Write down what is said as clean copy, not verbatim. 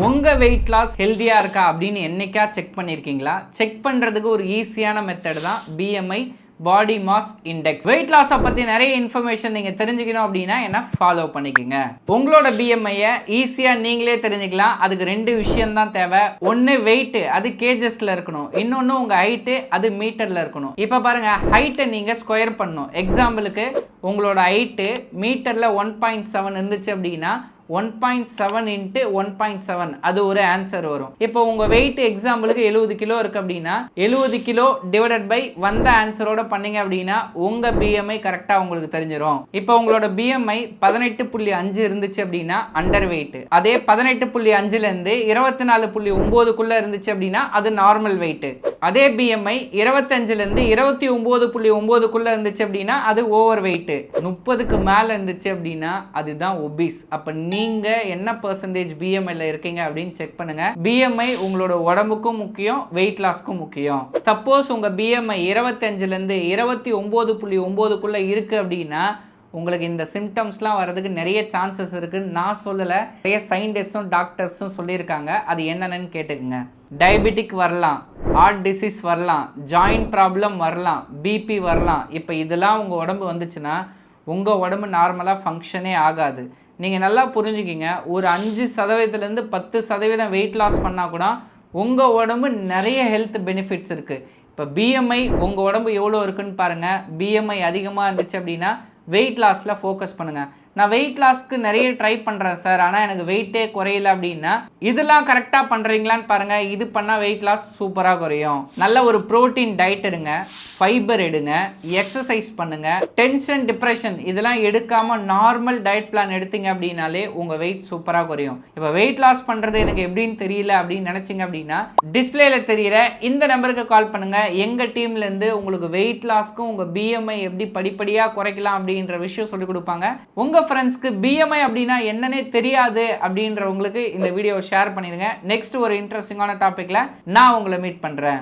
உங்க weight loss ஹெல்தியா இருக்கா அப்படின்னு என்னைக்கா செக் பண்ணிருக்கீங்களா? செக் பண்றதுக்கு ஒரு ஈஸியான மெத்தட் தான் BMI, body mass index. Weight loss பத்தி நிறைய இன்ஃபர்மேஷன் நீங்க தெரிஞ்சுக்கணும் அப்படின்னா என்ன ஃபாலோ பண்ணிக்கோங்க. உங்களோட BMI ஈஸியா நீங்களே தெரிஞ்சுக்கலாம். அதுக்கு ரெண்டு விஷயம் தான் தேவை. ஒன்னு வெயிட், அது கேஜஸ்ல இருக்கணும். இன்னொன்னு உங்க ஹைட், அது மீட்டர்ல இருக்கணும். இப்ப பாருங்க, ஹைட்டை நீங்க ஸ்கொயர் பண்ணணும். எக்ஸாம்பிளுக்கு உங்களோட ஹைட் மீட்டர்ல 1.7 இருந்துச்சு அப்படின்னா 1.7 into 1.7 அது ஒரு ஆன்சர் வரும். இப்போ உங்க வெயிட் எக்ஸாம்பிளுக்கு 70 கிலோ இருக்கு அப்படின்னா 70 கிலோ டிவைடட் பை வந்த ஆன்சரோட பண்ணீங்க அப்படின்னா உங்க BMI கரெக்டா உங்களுக்கு தெரிஞ்சிடும். இப்போ உங்களோட BMI 18.5 இருந்துச்சு அப்படின்னா அண்டர் வெயிட். அதே 18.5ல இருந்து 24.9க்குள்ள இருந்துச்சு அப்படின்னா அது நார்மல் வெயிட். அதே BMI 25ல இருந்து 29.9க்குள்ள இருந்துச்சு அப்படின்னா அது ஓவர் வெயிட். 30க்கு மேல இருந்துச்சு அப்படின்னா அதுதான் ஒபிஸ். அப்ப நீங்க என்ன பெர்சன்டேஜ் BMI இருக்கீங்க அப்படின்னு செக் பண்ணுங்க. BMI உங்களோட உடம்புக்கும் முக்கியம், வெயிட் லாஸ்க்கும் முக்கியம். சப்போஸ் உங்க BMI 25ல இருந்து 29.9க்குள்ள இருக்கு அப்படின்னா உங்களுக்கு இந்த சிம்டம்ஸ்லாம் வர்றதுக்கு நிறைய சான்சஸ் இருக்குன்னு நான் சொல்லலை, நிறைய சயின்டிஸ்டும் டாக்டர்ஸும் சொல்லியிருக்காங்க. அது என்னென்னு கேட்டுக்குங்க. டயபெட்டிக் வரலாம், ஹார்ட் டிசீஸ் வரலாம், ஜாயிண்ட் ப்ராப்ளம் வரலாம், பிபி வரலாம். இப்போ இதெல்லாம் உங்கள் உடம்பு வந்துச்சுன்னா உங்கள் உடம்பு நார்மலாக ஃபங்க்ஷனே ஆகாது. நீங்கள் நல்லா புரிஞ்சுக்கிங்க, ஒரு 5%லேருந்து 10% வெயிட் லாஸ் பண்ணால் கூட உங்கள் உடம்பு நிறைய ஹெல்த் பெனிஃபிட்ஸ் இருக்குது. இப்போ BMI உங்கள் உடம்பு எவ்வளோ இருக்குன்னு பாருங்கள். BMI அதிகமாக இருந்துச்சு அப்படின்னா வெயிட் லாஸில் ஃபோக்கஸ் பண்ணுங்கள். நான் வெயிட் லாஸ்க்கு நிறைய ட்ரை பண்ணுறேன் சார், ஆனால் எனக்கு வெயிட்டே குறையல அப்படின்னா இதெல்லாம் கரெக்டாக பண்ணுறீங்களான்னு பாருங்கள். இது பண்ணால் வெயிட் லாஸ் சூப்பராக குறையும். நல்ல ஒரு ப்ரோட்டீன் டயட் எடுங்க, ஃபைபர் எடுங்க, எக்ஸசைஸ் பண்ணுங்க. டென்ஷன், டிப்ரெஷன் இதெல்லாம் எடுக்காமல் நார்மல் டயட் பிளான் எடுத்தீங்க அப்படின்னாலே உங்கள் வெயிட் சூப்பராக குறையும். இப்போ வெயிட் லாஸ் பண்ணுறது எனக்கு எப்படின்னு தெரியல அப்படின்னு நினச்சிங்க அப்படின்னா டிஸ்பிளேல தெரியிற இந்த நம்பருக்கு கால் பண்ணுங்க. எங்கள் டீம்லேருந்து உங்களுக்கு வெயிட் லாஸ்க்கும் உங்கள் BMI எப்படி படிப்படியாக குறைக்கலாம் அப்படின்ற விஷயம் சொல்லிக் கொடுப்பாங்க. உங்கள் ஃப்ரெண்ட்ஸ்க்கு BMI அப்படின்னா என்னன்னே தெரியாது அப்படின்றவங்களுக்கு இந்த வீடியோ ஷேர் பண்ணிடுங்க. நெக்ஸ்ட் ஒரு இன்ட்ரெஸ்டிங்கான டாபிக்ல நான் உங்களை மீட் பண்றேன்.